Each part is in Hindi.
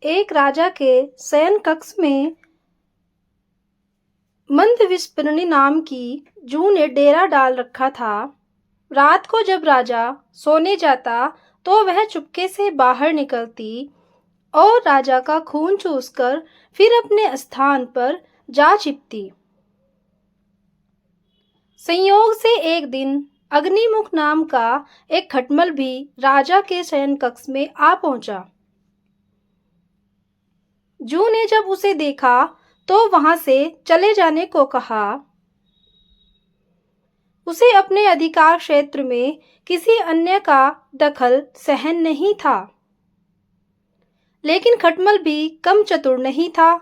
एक राजा के शयन कक्ष में मंदविस्परणी नाम की जूं ने डेरा डाल रखा था। रात को जब राजा सोने जाता तो वह चुपके से बाहर निकलती और राजा का खून चूसकर फिर अपने स्थान पर जा छिपती। संयोग से एक दिन अग्निमुख नाम का एक खटमल भी राजा के शयन कक्ष में आ पहुंचा। जूं ने जब उसे देखा तो वहां से चले जाने को कहा। उसे अपने अधिकार क्षेत्र में किसी अन्य का दखल सहन नहीं था। लेकिन खटमल भी कम चतुर नहीं था।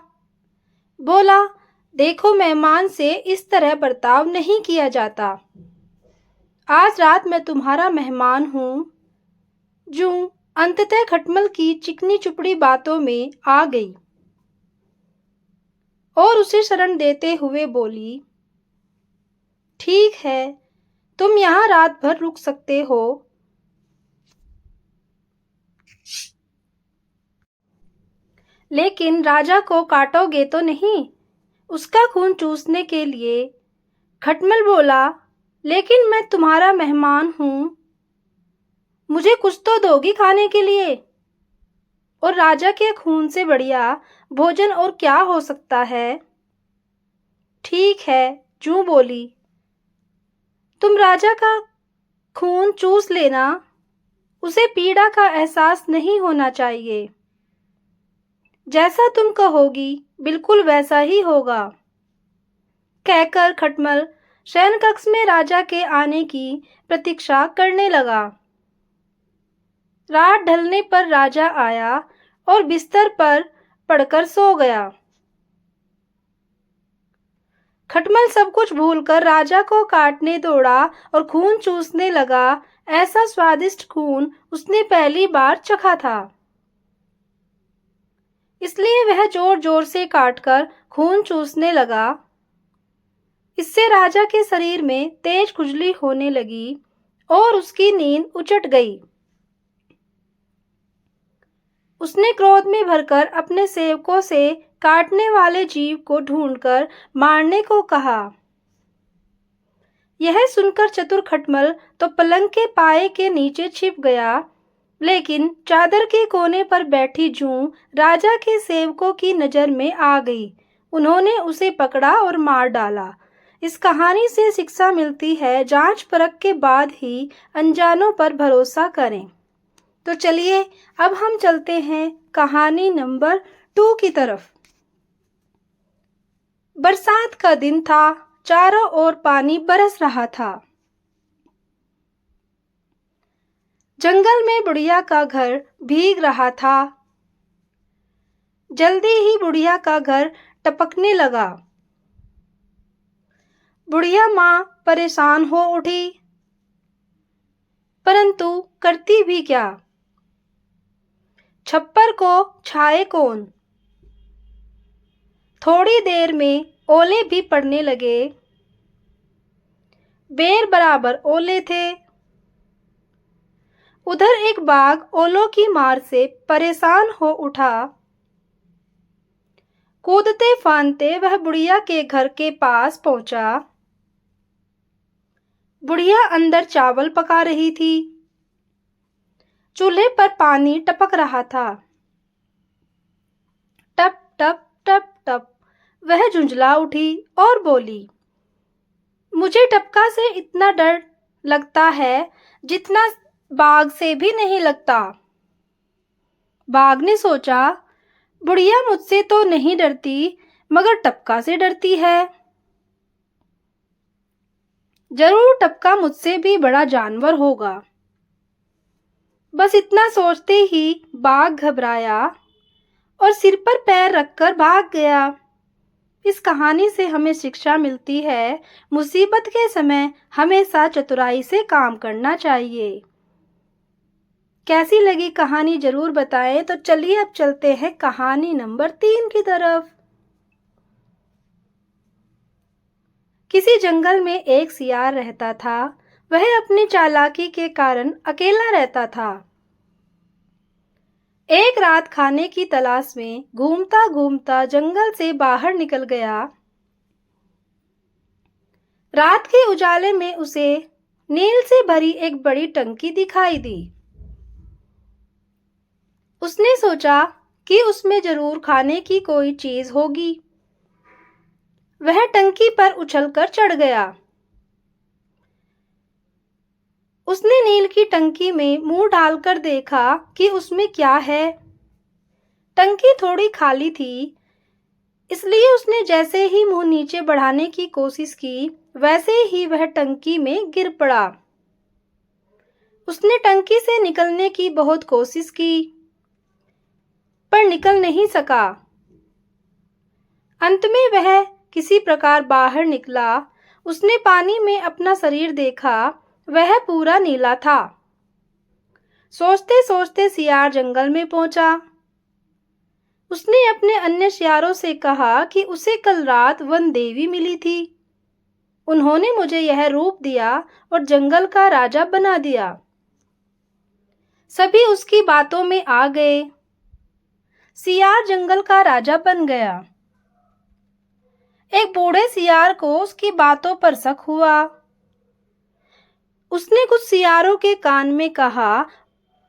बोला, देखो, मेहमान से इस तरह बर्ताव नहीं किया जाता। आज रात मैं तुम्हारा मेहमान हूं। जूं अंततः खटमल की चिकनी चुपड़ी बातों में आ गई और उसे शरण देते हुए बोली, ठीक है, तुम यहाँ रात भर रुक सकते हो, लेकिन राजा को काटोगे तो नहीं, उसका खून चूसने के लिए। खटमल बोला, लेकिन मैं तुम्हारा मेहमान हूं, मुझे कुछ तो दोगी खाने के लिए। और राजा के खून से बढ़िया भोजन और क्या हो सकता है। ठीक है, जूं बोली, तुम राजा का खून चूस लेना, उसे पीड़ा का एहसास नहीं होना चाहिए। जैसा तुम कहोगी बिल्कुल वैसा ही होगा। कहकर खटमल शयन कक्ष में राजा के आने की प्रतीक्षा करने लगा। रात ढलने पर राजा आया और बिस्तर पर पड़कर सो गया। खटमल सब कुछ भूलकर राजा को काटने दौड़ा और खून चूसने लगा। ऐसा स्वादिष्ट खून उसने पहली बार चखा था, इसलिए वह जोर जोर से काटकर खून चूसने लगा। इससे राजा के शरीर में तेज खुजली होने लगी और उसकी नींद उचट गई। उसने क्रोध में भरकर अपने सेवकों से काटने वाले जीव को ढूंढकर मारने को कहा। यह सुनकर चतुर खटमल तो पलंग के पाए के नीचे छिप गया, लेकिन चादर के कोने पर बैठी जूं राजा के सेवकों की नजर में आ गई। उन्होंने उसे पकड़ा और मार डाला। इस कहानी से शिक्षा मिलती है, जांच परख के बाद ही अनजानों पर भरोसा करें। तो चलिए अब हम चलते हैं कहानी नंबर 2 की तरफ। बरसात का दिन था, चारों ओर पानी बरस रहा था। जंगल में बुढ़िया का घर भीग रहा था। जल्दी ही बुढ़िया का घर टपकने लगा। बुढ़िया माँ परेशान हो उठी, परंतु करती भी क्या। छप्पर को छाए कौन। थोड़ी देर में ओले भी पड़ने लगे। बेर बराबर ओले थे। उधर एक बाघ ओलों की मार से परेशान हो उठा। कूदते फांदते वह बुढ़िया के घर के पास पहुंचा। बुढ़िया अंदर चावल पका रही थी। चूल्हे पर पानी टपक रहा था। टप टप टप टप वह झुंझला उठी और बोली, मुझे टपका से इतना डर लगता है जितना बाघ से भी नहीं लगता। बाघ ने सोचा, बुढ़िया मुझसे तो नहीं डरती, मगर टपका से डरती है। जरूर टपका मुझसे भी बड़ा जानवर होगा। बस इतना सोचते ही बाघ घबराया और सिर पर पैर रखकर भाग गया। इस कहानी से हमें शिक्षा मिलती है, मुसीबत के समय हमेशा चतुराई से काम करना चाहिए। कैसी लगी कहानी जरूर बताएं। तो चलिए अब चलते हैं कहानी नंबर 3 की तरफ। किसी जंगल में एक सियार रहता था। वह अपनी चालाकी के कारण अकेला रहता था। एक रात खाने की तलाश में घूमता घूमता जंगल से बाहर निकल गया। रात के उजाले में उसे नील से भरी एक बड़ी टंकी दिखाई दी। उसने सोचा कि उसमें जरूर खाने की कोई चीज होगी। वह टंकी पर उछलकर चढ़ गया। उसने नील की टंकी में मुंह डालकर देखा कि उसमें क्या है। टंकी थोड़ी खाली थी, इसलिए उसने जैसे ही मुंह नीचे बढ़ाने की कोशिश की, वैसे ही वह टंकी में गिर पड़ा। उसने टंकी से निकलने की बहुत कोशिश की, पर निकल नहीं सका। अंत में वह किसी प्रकार बाहर निकला। उसने पानी में अपना शरीर देखा, वह पूरा नीला था। सोचते सोचते सियार जंगल में पहुंचा। उसने अपने अन्य सियारों से कहा कि उसे कल रात वन देवी मिली थी। उन्होंने मुझे यह रूप दिया और जंगल का राजा बना दिया। सभी उसकी बातों में आ गए। सियार जंगल का राजा बन गया। एक बूढ़े सियार को उसकी बातों पर शक हुआ। उसने कुछ सियारों के कान में कहा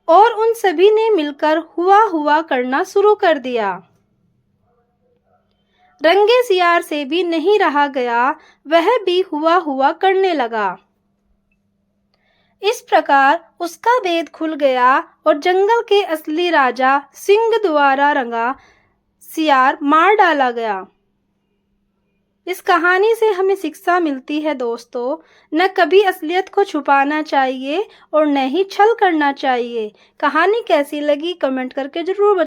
और उन सभी ने मिलकर हुआ हुआ करना शुरू कर दिया। रंगे सियार से भी नहीं रहा गया, वह भी हुआ हुआ करने लगा। इस प्रकार उसका भेद खुल गया और जंगल के असली राजा सिंह द्वारा रंगा सियार मार डाला गया। इस कहानी से हमें शिक्षा मिलती है दोस्तों, न कभी असलियत को छुपाना चाहिए और न ही छल करना चाहिए। कहानी कैसी लगी कमेंट करके जरूर बताइए।